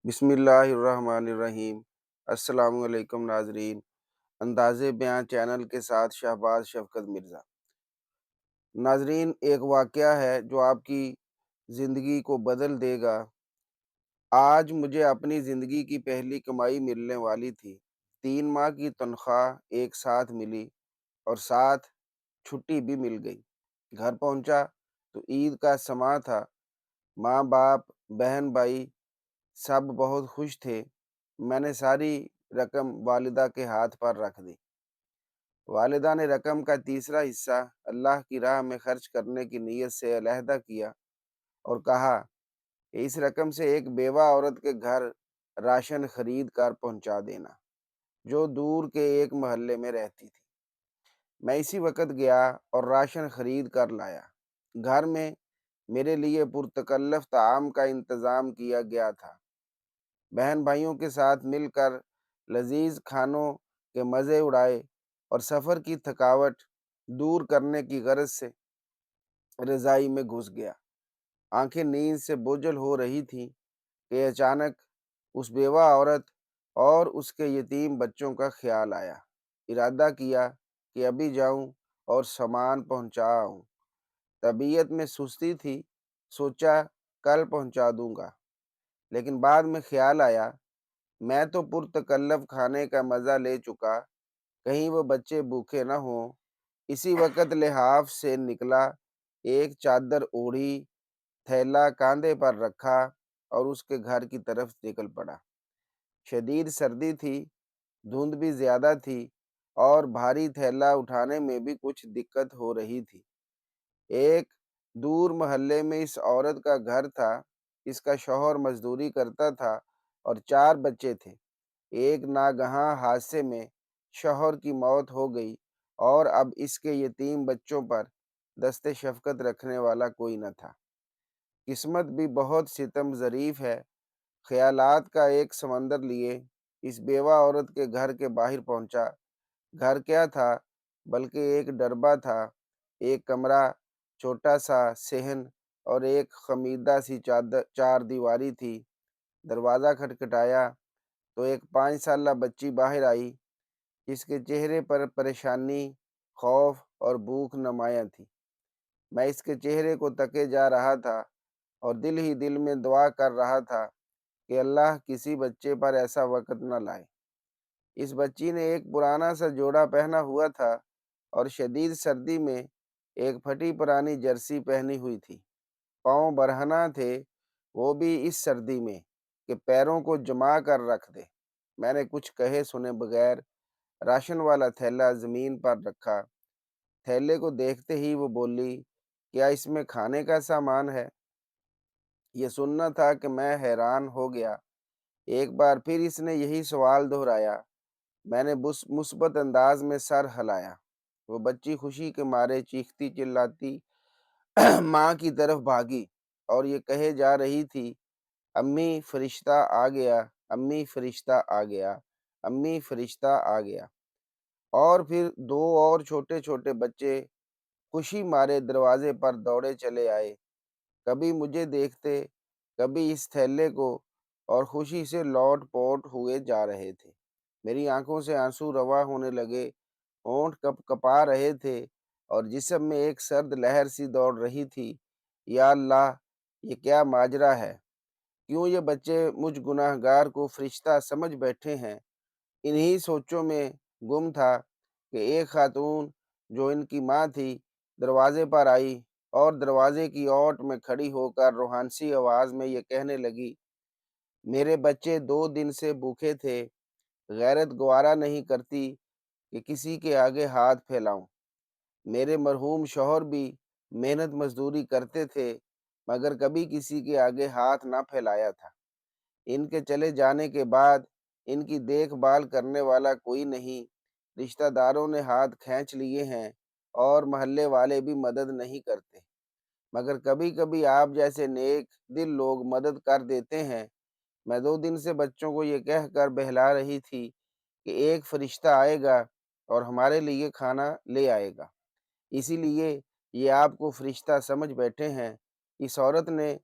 بسم اللہ الرحمن الرحیم۔ السلام علیکم ناظرین، انداز بیان چینل کے ساتھ شہباز شفقت مرزا۔ ناظرین، ایک واقعہ ہے جو آپ کی زندگی کو بدل دے گا۔ آج مجھے اپنی زندگی کی پہلی کمائی ملنے والی تھی۔ 3 ماہ کی تنخواہ ایک ساتھ ملی اور ساتھ چھٹی بھی مل گئی۔ گھر پہنچا تو عید کا سماں تھا۔ ماں باپ، بہن بھائی سب بہت خوش تھے۔ میں نے ساری رقم والدہ کے ہاتھ پر رکھ دی۔ والدہ نے رقم کا تیسرا حصہ اللہ کی راہ میں خرچ کرنے کی نیت سے علیحدہ کیا اور کہا کہ اس رقم سے ایک بیوہ عورت کے گھر راشن خرید کر پہنچا دینا، جو دور کے ایک محلے میں رہتی تھی۔ میں اسی وقت گیا اور راشن خرید کر لایا۔ گھر میں میرے لیے پرتکلف طعام کا انتظام کیا گیا تھا۔ بہن بھائیوں کے ساتھ مل کر لذیذ کھانوں کے مزے اڑائے اور سفر کی تھکاوٹ دور کرنے کی غرض سے رضائی میں گھس گیا۔ آنکھیں نیند سے بوجھل ہو رہی تھیں کہ اچانک اس بیوہ عورت اور اس کے یتیم بچوں کا خیال آیا۔ ارادہ کیا کہ ابھی جاؤں اور سامان پہنچا آؤں۔ طبیعت میں سستی تھی، سوچا کل پہنچا دوں گا، لیکن بعد میں خیال آیا میں تو پرتکلف کھانے کا مزہ لے چکا، کہیں وہ بچے بھوکے نہ ہوں۔ اسی وقت لحاف سے نکلا، ایک چادر اوڑھی، تھیلا کاندھے پر رکھا اور اس کے گھر کی طرف نکل پڑا۔ شدید سردی تھی، دھند بھی زیادہ تھی اور بھاری تھیلا اٹھانے میں بھی کچھ دقت ہو رہی تھی۔ ایک دور محلے میں اس عورت کا گھر تھا۔ اس کا شوہر مزدوری کرتا تھا اور 4 بچے تھے۔ ایک ناگہاں حادثے میں شوہر کی موت ہو گئی اور اب اس کے یتیم بچوں پر دست شفقت رکھنے والا کوئی نہ تھا۔ قسمت بھی بہت ستم ظریف ہے۔ خیالات کا ایک سمندر لیے اس بیوہ عورت کے گھر کے باہر پہنچا۔ گھر کیا تھا بلکہ ایک ڈربہ تھا۔ ایک کمرہ، چھوٹا سا صحن اور ایک خمیدہ سی چار دیواری تھی۔ دروازہ کھٹکھٹایا تو ایک 5 سالہ بچی باہر آئی، جس کے چہرے پر پریشانی، خوف اور بھوک نمایاں تھی۔ میں اس کے چہرے کو تکے جا رہا تھا اور دل ہی دل میں دعا کر رہا تھا کہ اللہ کسی بچے پر ایسا وقت نہ لائے۔ اس بچی نے ایک پرانا سا جوڑا پہنا ہوا تھا اور شدید سردی میں ایک پھٹی پرانی جرسی پہنی ہوئی تھی۔ پاؤں برہنہ تھے، وہ بھی اس سردی میں کہ پیروں کو جما کر رکھ دے۔ میں نے کچھ کہے سنے بغیر راشن والا تھیلا زمین پر رکھا۔ تھیلے کو دیکھتے ہی وہ بولی، کیا اس میں کھانے کا سامان ہے؟ یہ سننا تھا کہ میں حیران ہو گیا۔ ایک بار پھر اس نے یہی سوال دہرایا۔ میں نے مثبت انداز میں سر ہلایا۔ وہ بچی خوشی کے مارے چیختی چلاتی ماں کی طرف بھاگی اور یہ کہے جا رہی تھی، امی فرشتہ آ گیا، امی فرشتہ آ گیا، امی فرشتہ آ گیا۔ اور پھر 2 اور چھوٹے چھوٹے بچے خوشی مارے دروازے پر دوڑے چلے آئے، کبھی مجھے دیکھتے، کبھی اس تھیلے کو، اور خوشی سے لوٹ پوٹ ہوئے جا رہے تھے۔ میری آنکھوں سے آنسو رواں ہونے لگے، ہونٹ کپ کپا رہے تھے اور جسم میں ایک سرد لہر سی دوڑ رہی تھی۔ یا اللہ، یہ کیا ماجرا ہے؟ کیوں یہ بچے مجھ گناہ گار کو فرشتہ سمجھ بیٹھے ہیں؟ انہی سوچوں میں گم تھا کہ ایک خاتون جو ان کی ماں تھی دروازے پر آئی اور دروازے کی اوٹ میں کھڑی ہو کر روحانسی آواز میں یہ کہنے لگی، میرے بچے 2 دن سے بھوکے تھے، غیرت گوارا نہیں کرتی کہ کسی کے آگے ہاتھ پھیلاؤں۔ میرے مرحوم شوہر بھی محنت مزدوری کرتے تھے مگر کبھی کسی کے آگے ہاتھ نہ پھیلایا تھا۔ ان کے چلے جانے کے بعد ان کی دیکھ بھال کرنے والا کوئی نہیں، رشتہ داروں نے ہاتھ کھینچ لیے ہیں اور محلے والے بھی مدد نہیں کرتے، مگر کبھی کبھی آپ جیسے نیک دل لوگ مدد کر دیتے ہیں۔ میں 2 دن سے بچوں کو یہ کہہ کر بہلا رہی تھی کہ ایک فرشتہ آئے گا اور ہمارے لیے کھانا لے آئے گا، اسی لیے یہ آپ کو فرشتہ سمجھ بیٹھے ہیں۔ اس عورت نے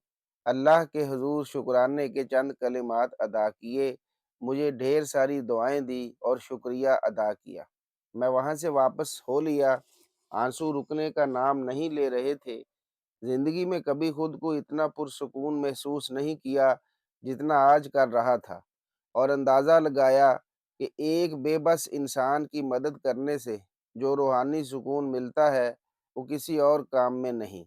اللہ کے حضور شکرانے کے چند کلمات ادا کیے، مجھے ڈھیر ساری دعائیں دی اور شکریہ ادا کیا۔ میں وہاں سے واپس ہو لیا، آنسو رکنے کا نام نہیں لے رہے تھے۔ زندگی میں کبھی خود کو اتنا پرسکون محسوس نہیں کیا جتنا آج کر رہا تھا، اور اندازہ لگایا کہ ایک بے بس انسان کی مدد کرنے سے جو روحانی سکون ملتا ہے وہ کسی اور کام میں نہیں۔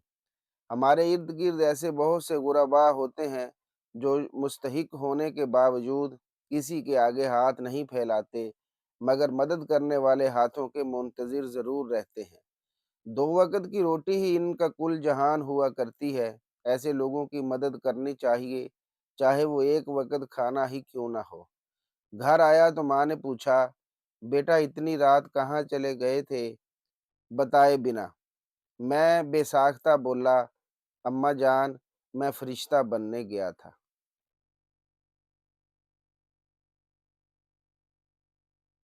ہمارے ارد گرد ایسے بہت سے غربا ہوتے ہیں جو مستحق ہونے کے باوجود کسی کے آگے ہاتھ نہیں پھیلاتے، مگر مدد کرنے والے ہاتھوں کے منتظر ضرور رہتے ہیں۔ دو وقت کی روٹی ہی ان کا کل جہان ہوا کرتی ہے۔ ایسے لوگوں کی مدد کرنی چاہیے، چاہے وہ ایک وقت کھانا ہی کیوں نہ ہو۔ گھر آیا تو ماں نے پوچھا، بیٹا اتنی رات کہاں چلے گئے تھے بتائے بنا؟ میں بے ساختہ بولا، اماں جان میں فرشتہ بننے گیا تھا۔